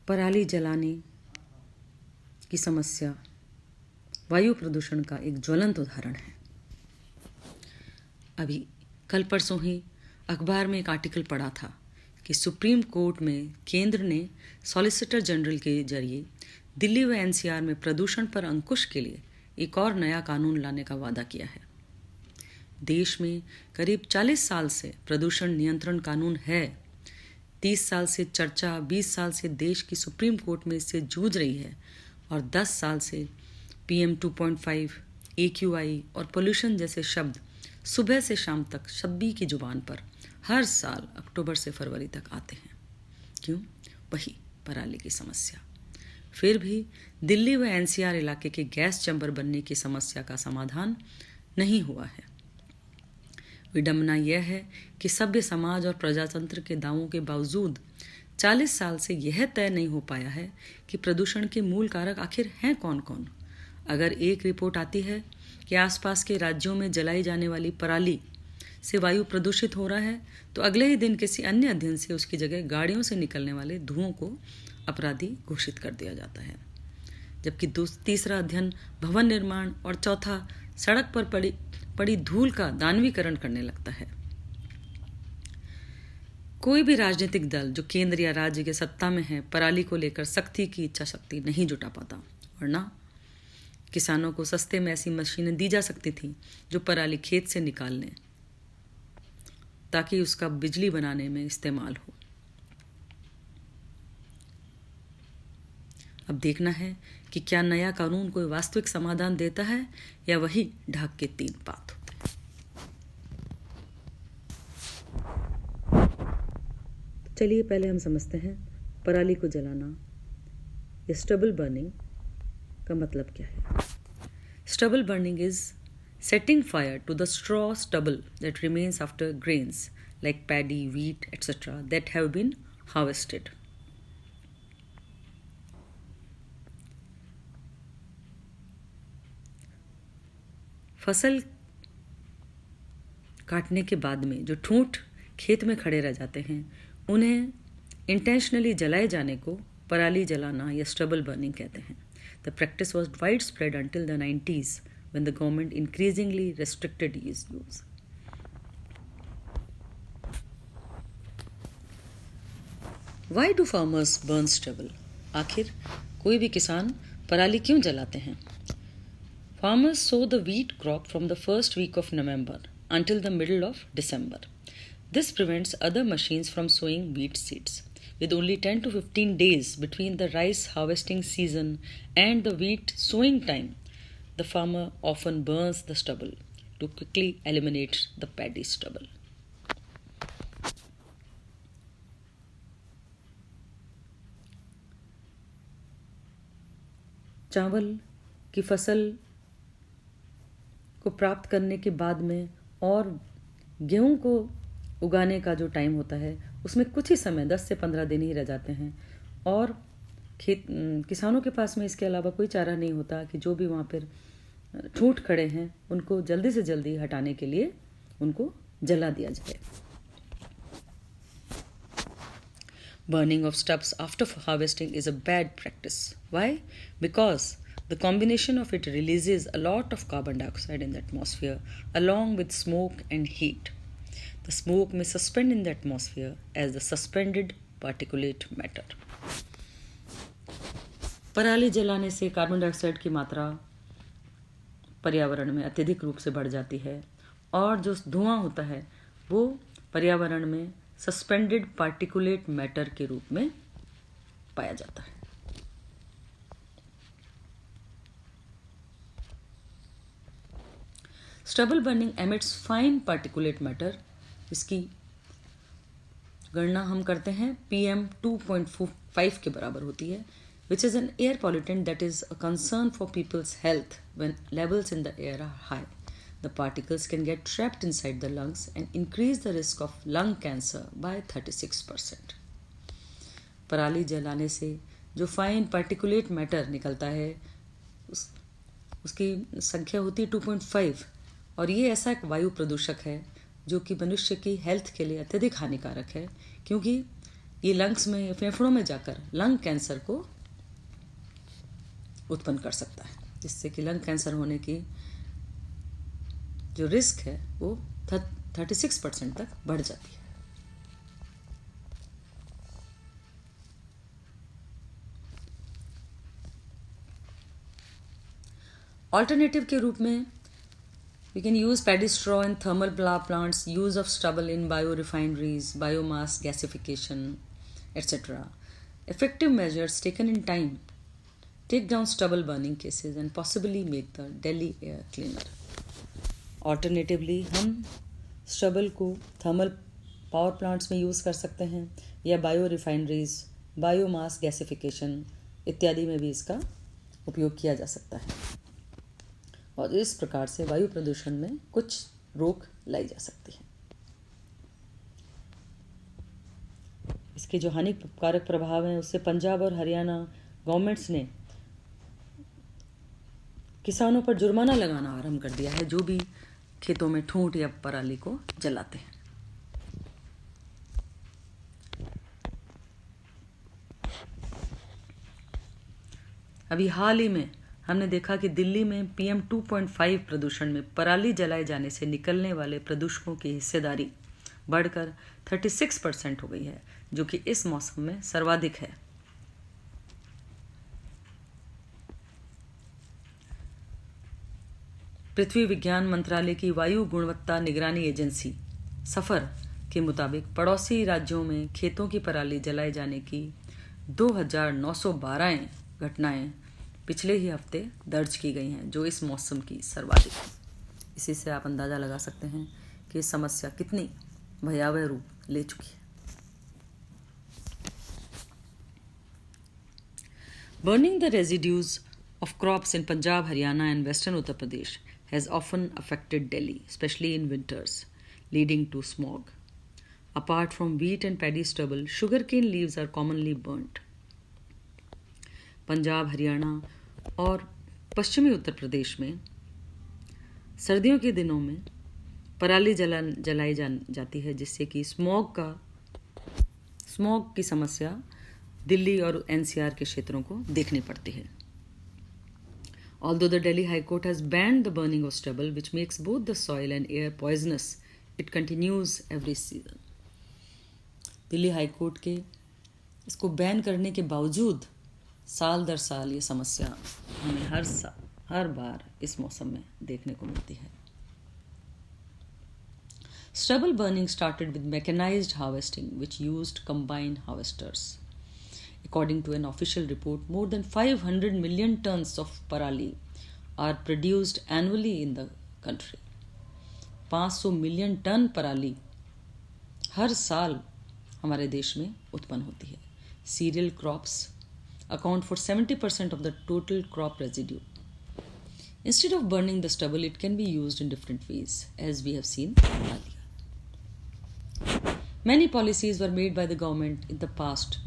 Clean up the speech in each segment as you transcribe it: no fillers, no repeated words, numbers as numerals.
पराली जलाने की समस्या वायु प्रदूषण का एक ज्वलंत उदाहरण है। अभी कल परसों ही अखबार में एक आर्टिकल पढ़ा था कि सुप्रीम कोर्ट में केंद्र ने सॉलिसिटर जनरल के जरिए दिल्ली व एनसीआर में प्रदूषण पर अंकुश के लिए एक और नया कानून लाने का वादा किया है। देश में करीब 40 साल से प्रदूषण नियंत्रण कानून है। 30 साल से चर्चा, 20 साल से देश की सुप्रीम कोर्ट में इससे जूझ रही है और 10 साल से PM 2.5, AQI और पोल्यूशन जैसे शब्द सुबह से शाम तक सभी की जुबान पर हर साल अक्टूबर से फरवरी तक आते हैं। क्यों? वही पराली की समस्या। फिर भी दिल्ली व एनसीआर इलाके के गैस चैम्बर बनने की समस्या का समाधान नहीं हुआ है। विडंबना यह है कि सभ्य समाज और प्रजातंत्र के दावों के बावजूद 40 साल से यह तय नहीं हो पाया है कि प्रदूषण के मूल कारक आखिर हैं कौन कौन। अगर एक रिपोर्ट आती है कि आसपास के राज्यों में जलाई जाने वाली पराली से वायु प्रदूषित हो रहा है, तो अगले ही दिन किसी अन्य अध्ययन से उसकी जगह गाड़ियों से निकलने वाले धुओं को अपराधी घोषित कर दिया जाता है, जबकि तीसरा अध्ययन भवन निर्माण और चौथा सड़क पर पड़ी धूल का दानवीकरण करने लगता है। कोई भी राजनीतिक दल जो केंद्र या राज्य के सत्ता में है, पराली को लेकर सख्ती की इच्छा शक्ति नहीं जुटा पाता, वरना किसानों को सस्ते में ऐसी मशीनें दी जा सकती थी जो पराली खेत से निकाल लें ताकि उसका बिजली बनाने में इस्तेमाल हो। अब देखना है कि क्या नया कानून कोई वास्तविक समाधान देता है या वही ढाक के 3 पात होते हैं। तो चलिए पहले हम समझते हैं पराली को जलाना या स्टबल बर्निंग का मतलब क्या है। Stubble burning is setting fire to the straw stubble that remains after grains like paddy, wheat, etc. that have been harvested. फसल काटने के बाद में जो ठूंठ खेत में खड़े रह जाते हैं, उन्हें इंटेंशनली जलाए जाने को पराली जलाना या स्टबल बर्निंग कहते हैं। The practice was widespread until the 90s when the government increasingly restricted its use. Why do farmers burn stubble? आखिर कोई भी किसान पराली क्यों जलाते हैं? Farmers sow the wheat crop from the first week of November until the middle of December. This prevents other machines from sowing wheat seeds. With only 10 to 15 days between the rice harvesting season and the wheat sowing time, the farmer often burns the stubble to quickly eliminate the paddy stubble. चावल की फसल को प्राप्त करने के बाद में और गेहूं को उगाने का जो टाइम होता है, उसमें कुछ ही समय 10 से 15 दिन ही रह जाते हैं और किसानों के पास में इसके अलावा कोई चारा नहीं होता कि जो भी वहाँ पर ठूंठ खड़े हैं उनको जल्दी से जल्दी हटाने के लिए उनको जला दिया जाए। Burning of stubs after harvesting is a bad practice. Why? Because the combination of it releases a lot of carbon dioxide in the atmosphere along with smoke and heat. The smoke may suspend in the atmosphere as the suspended particulate matter. पराली जलाने से carbon dioxide की मात्रा पर्यावरण में अत्यधिक रूप से बढ़ जाती है और जो धुआं होता है वो पर्यावरण में सस्पेंडेड पार्टिकुलेट मैटर के रूप में पाया जाता है। Stubble burning emits fine particulate matter, इसकी गणना हम करते हैं PM 2.5 के बराबर होती है, which is an air pollutant that is a concern for people's health when levels in the air are high. The particles can get trapped inside the lungs and increase the risk of lung cancer by 36%. पराली जलाने से जो fine particulate matter निकलता है उसकी संख्या होती है 2.5 और ये ऐसा एक वायु प्रदूषक है जो कि मनुष्य की हेल्थ के लिए अत्यधिक हानिकारक है, क्योंकि ये लंग्स में, फेफड़ों में जाकर लंग कैंसर को उत्पन्न कर सकता है, जिससे कि लंग कैंसर होने की जो रिस्क है वो 36% तक बढ़ जाती है। ऑल्टरनेटिव के रूप में we can use paddy straw in thermal power plants, use of stubble in biorefineries, biomass gasification, etc. Effective measures taken in time take down stubble burning cases and possibly make the Delhi air cleaner. Alternatively, हम stubble को thermal power plants में use कर सकते हैं या biorefineries, biomass gasification इत्यादि में भी इसका उपयोग किया जा सकता है, और इस प्रकार से वायु प्रदूषण में कुछ रोक लाई जा सकती है। इसके जो हानिकारक प्रभाव हैं उससे पंजाब और हरियाणा गवर्नमेंट्स ने किसानों पर जुर्माना लगाना आरंभ कर दिया है, जो भी खेतों में ठूंठ या पराली को जलाते हैं। अभी हाल ही में हमने देखा कि दिल्ली में PM 2.5 प्रदूषण में पराली जलाए जाने से निकलने वाले प्रदूषकों की हिस्सेदारी बढ़कर 36% हो गई है, जो कि इस मौसम में सर्वाधिक है। पृथ्वी विज्ञान मंत्रालय की वायु गुणवत्ता निगरानी एजेंसी सफर के मुताबिक पड़ोसी राज्यों में खेतों की पराली जलाए जाने की 2912 घटनाएं पिछले ही हफ्ते दर्ज की गई हैं, जो इस मौसम की सर्वाधिक है। इसी से आप अंदाज़ा लगा सकते हैं कि इस समस्या कितनी भयावह रूप ले चुकी है। Burning the residues of crops in Punjab, Haryana and Western Uttar Pradesh has often affected Delhi, especially in winters, leading to smog. Apart from wheat and paddy stubble, sugarcane leaves are commonly burnt. Punjab, Haryana और पश्चिमी उत्तर प्रदेश में सर्दियों के दिनों में पराली जलाई जाती है, जिससे कि स्मॉग की समस्या दिल्ली और NCR के क्षेत्रों को देखनी पड़ती है। Although the Delhi High Court has banned the burning of stubble, which makes both the soil and air poisonous, it continues every season. Delhi high court के इसको बैन करने के बावजूद साल दर साल ये समस्या हमें हर बार इस मौसम में देखने को मिलती है। Stubble burning started with mechanized harvesting, which used combine harvesters. According to an official report, more than 500 million tons of parali are produced annually in the country. 500 million ton पराली हर साल हमारे देश में उत्पन्न होती है। Cereal crops account for 70% of the total crop residue. Instead of burning the stubble, it can be used in different ways, as we have seen earlier. Many policies were made by the government in the past,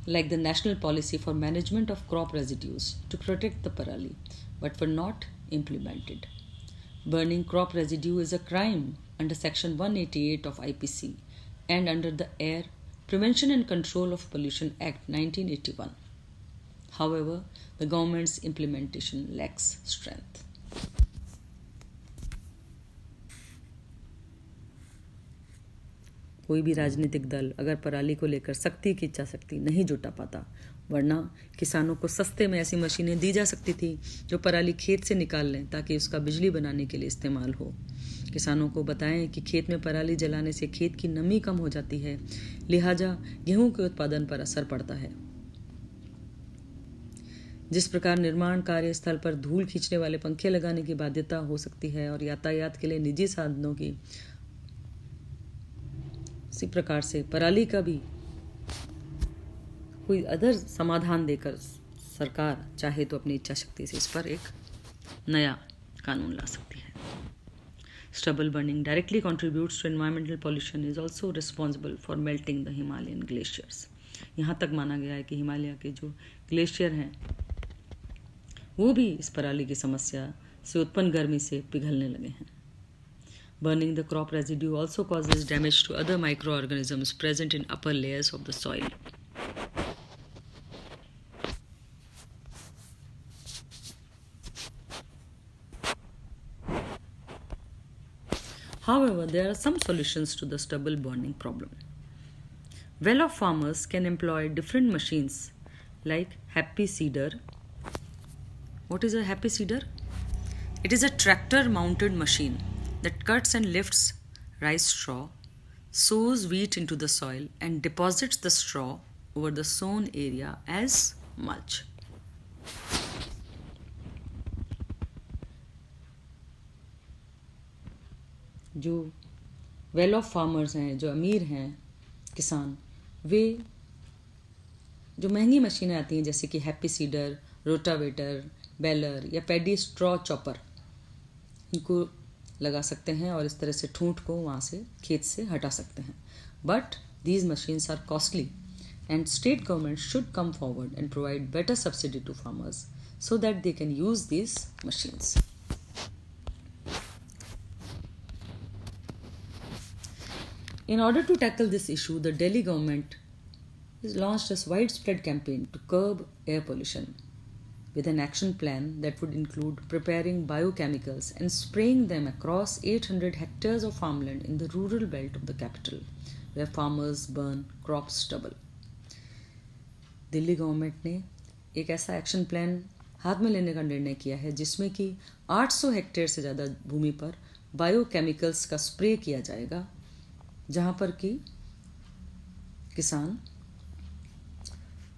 like the National Policy for Management of Crop Residues, to protect the parali, but were not implemented. Burning crop residue is a crime under Section 188 of IPC and under the Air Prevention and Control of Pollution Act 1981. However, the government's implementation lacks strength. कोई भी राजनीतिक दल अगर पराली को लेकर सख्ती की इच्छा शक्ति नहीं जुटा पाता, वरना किसानों को सस्ते में ऐसी मशीनें दी जा सकती थी जो पराली खेत से निकाल लें ताकि उसका बिजली बनाने के लिए इस्तेमाल हो। किसानों को बताएं कि खेत में पराली जलाने से खेत की नमी कम हो जाती है, लिहाजा गेहूं के उत्पादन पर असर पड़ता है। जिस प्रकार निर्माण कार्य स्थल पर धूल खींचने वाले पंखे लगाने की बाध्यता हो सकती है और यातायात के लिए निजी साधनों की, इसी प्रकार से पराली का भी कोई अदर समाधान देकर सरकार चाहे तो अपनी इच्छा शक्ति से इस पर एक नया कानून ला सकती है। Stubble burning directly contributes to environmental pollution, is also responsible for melting the Himalayan glaciers. यहाँ तक माना गया है कि हिमालय के जो ग्लेशियर हैं वो भी इस पराली की समस्या से उत्पन्न गर्मी से पिघलने लगे हैं। Burning the crop residue also causes damage to other microorganisms present in upper layers of the soil. However, there are some solutions to the stubble burning problem. Well-off farmers can employ different machines like happy seeder. What is a happy seeder? It is a tractor-mounted machine that cuts and lifts rice straw, sows wheat into the soil, and deposits the straw over the sown area as mulch. जो well of farmers हैं, जो अमीर हैं किसान, वे जो महंगी मशीनें आती हैं जैसे कि हैप्पी सीडर, रोटावेटर, बेलर या पैडी स्ट्रॉ चॉपर, इनको लगा सकते हैं और इस तरह से ठूंठ को वहाँ से खेत से हटा सकते हैं. But these machines are costly and state government should come forward and provide better subsidy to farmers so that they can use these machines. In order to tackle this issue, the Delhi government has launched a widespread campaign to curb air pollution with an action plan that would include preparing biochemicals and spraying them across 800 hectares of farmland in the rural belt of the capital, where farmers burn crop stubble. Delhi government ने एक ऐसा action plan हाथ में लेने का निर्णय किया है जिसमें कि 800 हेक्टेयर से ज़्यादा भूमि पर बायोकेमिकल्स का स्प्रे किया जाएगा, जहाँ पर कि किसान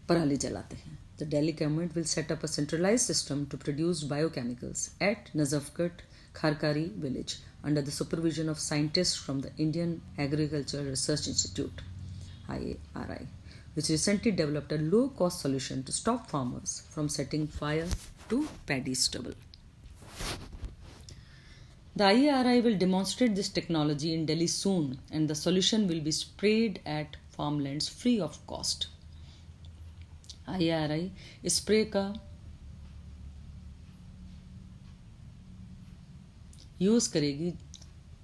पराली जलाते हैं. The Delhi government will set up a centralized system to produce biochemicals at Nazafgarh Kharkari village under the supervision of scientists from the Indian Agricultural Research Institute (IARI), which recently developed a low-cost solution to stop farmers from setting fire to paddy stubble. The IARI will demonstrate this technology in Delhi soon, and the solution will be sprayed at farmlands free of cost. IARI spray का use करेगी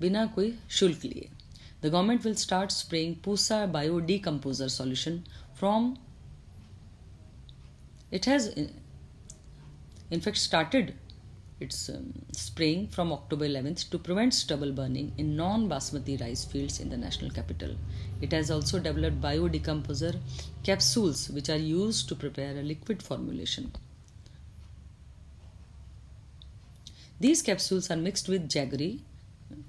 बिना कोई शुल्क लिए. The government will start spraying Pusa biodecomposer solution from. It has in fact started its spraying from October 11th to prevent stubble burning in non-basmati rice fields in the national capital. It has also developed biodecomposer capsules which are used to prepare a liquid formulation. These capsules are mixed with jaggery,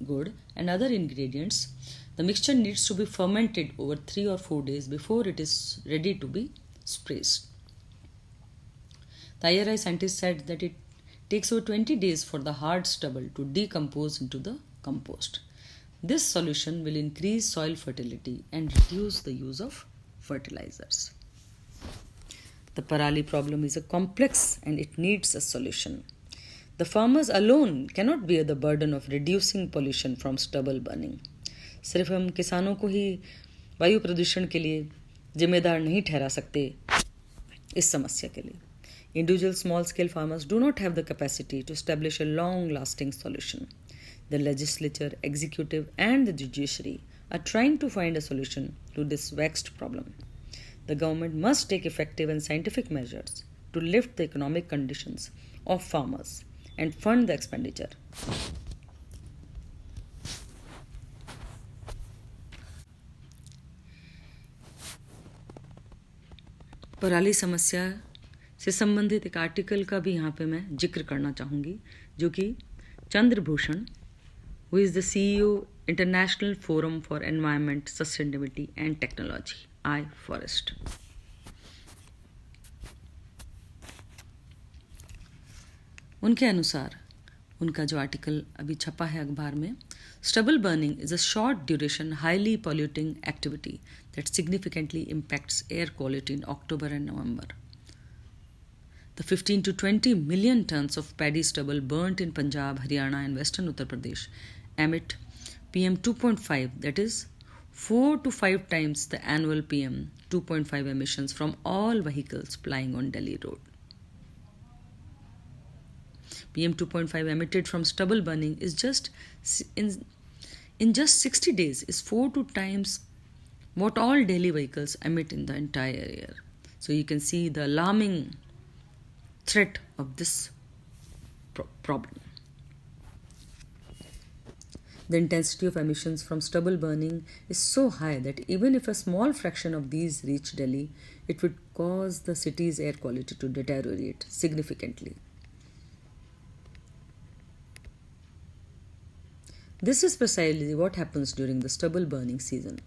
gur and other ingredients. The mixture needs to be fermented over 3 or 4 days before it is ready to be sprayed. The IRI scientists said that it takes over 20 days for the hard stubble to decompose into the compost. This solution will increase soil fertility and reduce the use of fertilizers. The parali problem is a complex and it needs a solution. The farmers alone cannot bear the burden of reducing pollution from stubble burning. सिर्फ हम किसानों को ही वायु प्रदूषण के लिए जिम्मेदार नहीं ठहरा सकते इस समस्या के लिए. Individual small-scale farmers do not have the capacity to establish a long-lasting solution. The legislature, executive, and the judiciary are trying to find a solution to this vexed problem. The government must take effective and scientific measures to lift the economic conditions of farmers and fund the expenditure. पराली समस्या से संबंधित एक article का भी यहाँ पे मैं जिक्र करना चाहूँगी, जो कि Chandrabhushan, who is the CEO international forum for environment sustainability and technology iForest. उनके अनुसार उनका जो आर्टिकल अभी छपा है अखबार में, stubble burning is a short duration highly polluting activity that significantly impacts air quality in October and November. The 15 to 20 million tons of paddy stubble burnt in Punjab, Haryana and Western Uttar Pradesh emit PM 2.5, that is 4 to 5 times the annual PM 2.5 emissions from all vehicles plying on Delhi road. PM 2.5 emitted from stubble burning is just in just 60 days is 4 to times what all daily vehicles emit in the entire year. So you can see the alarming threat of this problem. The intensity of emissions from stubble burning is so high that even if a small fraction of these reach Delhi, it would cause the city's air quality to deteriorate significantly. This is precisely what happens during the stubble burning season.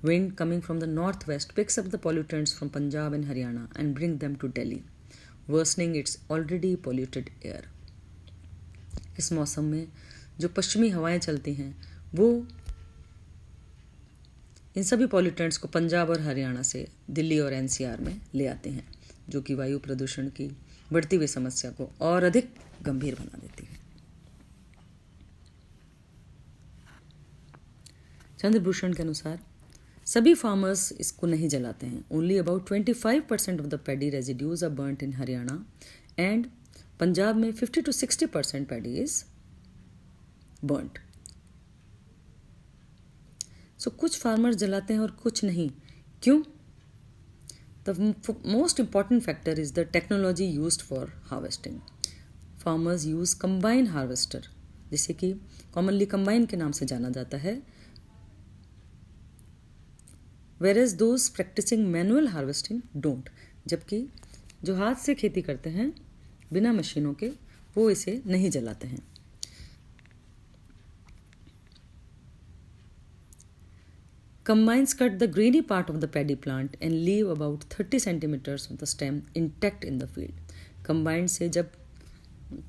Wind coming from the northwest picks up the pollutants from Punjab and Haryana and brings them to Delhi, worsening its already polluted air. इस मौसम में जो पश्चिमी हवाएं चलती हैं वो इन सभी पॉल्यूटेंट्स को पंजाब और हरियाणा से दिल्ली और एनसीआर में ले आते हैं, जो कि वायु प्रदूषण की बढ़ती हुई समस्या को और अधिक गंभीर बना देती है। चंद्रभूषण के अनुसार सभी फार्मर्स इसको नहीं जलाते हैं। Only about 25% of the paddy residues are burnt in Haryana and Punjab में 50 to 60% paddy is burnt. So कुछ फार्मर्स जलाते हैं और कुछ नहीं। क्यों? The most important factor is the technology used for harvesting. Farmers use combine harvester, जिसे कि कॉमनली कंबाइन के नाम से जाना जाता है, whereas those practicing manual harvesting don't, जबकि जो हाथ से खेती करते हैं बिना मशीनों के वो इसे नहीं जलाते हैं। Combines cut the grainy part of the paddy plant and leave about 30 centimeters of the stem intact in the field. Combine से जब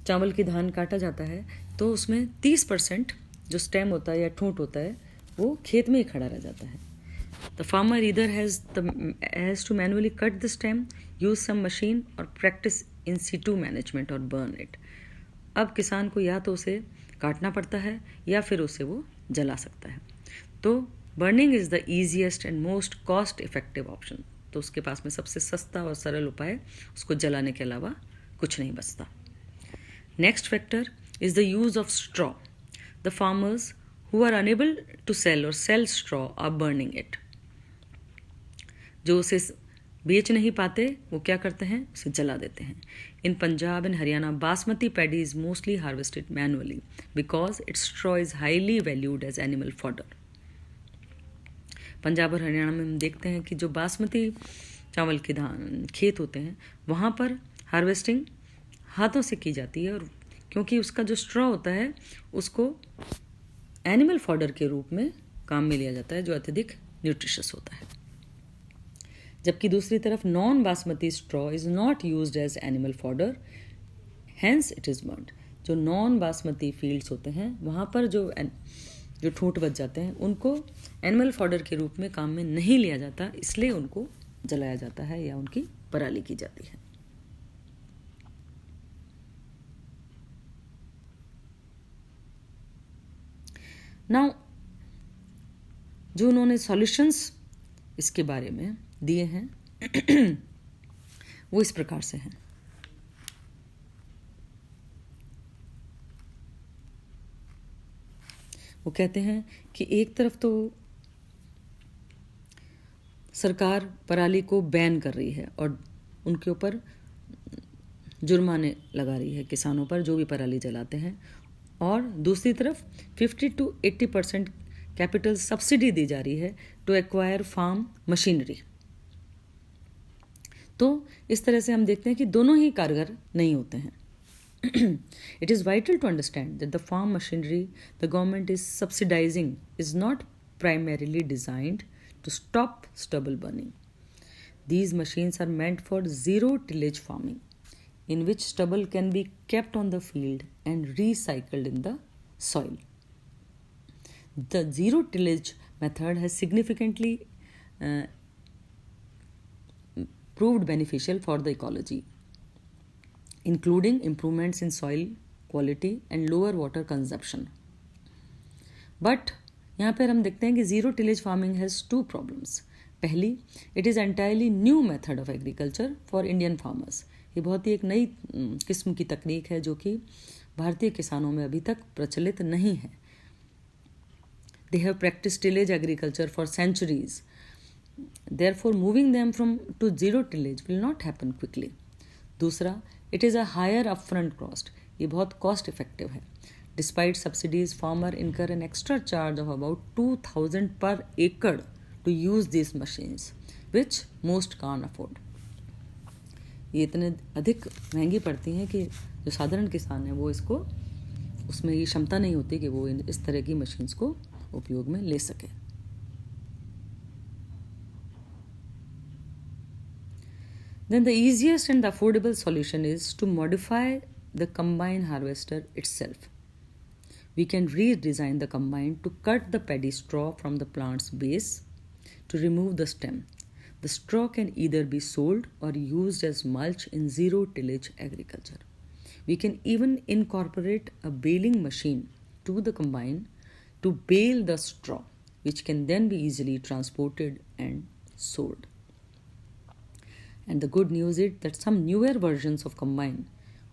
चावल की धान काटा जाता है तो उसमें 30% जो स्टेम होता है या ठूंठ होता है वो खेत में ही खड़ा रह जाता है। The farmer either has to manually cut the stem, use some machine or practice in situ management or burn it. अब किसान को या तो उसे काटना पड़ता है या फिर उसे वो जला सकता है। तो burning is the easiest and most cost effective option. तो उसके पास में सबसे सस्ता और सरल उपाय उसको जलाने के अलावा कुछ नहीं बचता। Next factor is the use of straw. The farmers who are unable to sell or sell straw are burning it. जो उसे बेच नहीं पाते वो क्या करते हैं, उसे जला देते हैं। In Punjab and Haryana basmati paddy is mostly harvested manually because its straw is highly valued as animal fodder. Punjab और हरियाणा में हम देखते हैं कि जो बासमती चावल के धान खेत होते हैं वहाँ पर हार्वेस्टिंग हाथों से की जाती है, और क्योंकि उसका जो स्ट्रॉ होता है उसको एनिमल फॉडर के रूप में काम में लिया जाता है, जो अत्यधिक न्यूट्रिशियस होता है। जबकि दूसरी तरफ non basmati straw is not used as animal fodder, hence it is burned. जो नॉन बासमती फील्ड्स होते हैं वहाँ पर जो ठूंठ बच जाते हैं उनको एनिमल फॉडर के रूप में काम में नहीं लिया जाता, इसलिए उनको जलाया जाता है या उनकी पराली की जाती है। नाउ जो उन्होंने सॉल्यूशंस इसके बारे में दिए हैं वो इस प्रकार से हैं। वो कहते हैं कि एक तरफ तो सरकार पराली को बैन कर रही है और उनके ऊपर जुर्माने लगा रही है किसानों पर जो भी पराली जलाते हैं, और दूसरी तरफ 50 to 80% कैपिटल सब्सिडी दी जा रही है टू एक्वायर फार्म मशीनरी। तो इस तरह से हम देखते हैं कि दोनों ही कारगर नहीं होते हैं। It is vital to understand that the farm machinery the government is subsidizing is not primarily designed to stop stubble burning. These machines are meant for zero tillage farming, in which stubble can be kept on the field and recycled in the soil. The zero tillage method has significantly proved beneficial for the ecology, including improvements in soil quality and lower water consumption. But यहाँ पर हम देखते हैं कि zero tillage farming has two problems. पहली, it is entirely new method of agriculture for Indian farmers. ये बहुत ही एक नई किस्म की तकनीक है जो कि भारतीय किसानों में अभी तक प्रचलित नहीं है। They have practiced tillage agriculture for centuries. Therefore, moving them to zero tillage will not happen quickly. दूसरा, it is a higher upfront cost. ये बहुत cost effective है. Despite subsidies, farmer incur an extra charge of about 2,000 per acre to use these machines, which most can't afford. ये इतने अधिक महंगी पड़ती हैं कि जो साधारण किसान है वो इसको उसमें ये क्षमता नहीं होती कि वो इस तरह की मशीन्स को उपयोग में ले सके. Then the easiest and the affordable solution is to modify the combine harvester itself. We can redesign the combine to cut the paddy straw from the plant's base to remove the stem. The straw can either be sold or used as mulch in zero tillage agriculture. We can even incorporate a baling machine to the combine to bale the straw, which can then be easily transported and sold. And the good news is that some newer versions of combine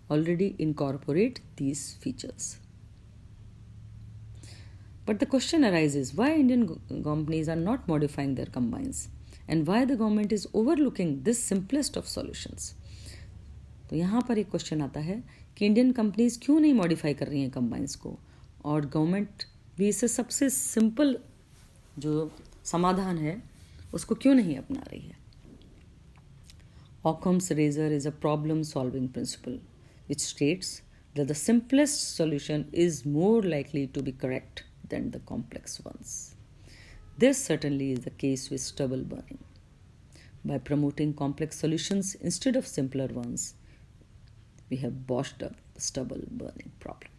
already incorporate these features. But the question arises, why Indian companies are not modifying their combines and why the government is overlooking this simplest of solutions. तो यहाँ पर एक question आता है कि Indian companies क्यों नहीं modify कर रही हैं कंबाइंस को और गवर्नमेंट भी इसे सबसे सिंपल जो समाधान है उसको क्यों नहीं अपना रही है. Occam's razor is a problem-solving principle which states that the simplest solution is more likely to be correct than the complex ones. This certainly is the case with stubble burning. By promoting complex solutions instead of simpler ones, we have botched up the stubble burning problem.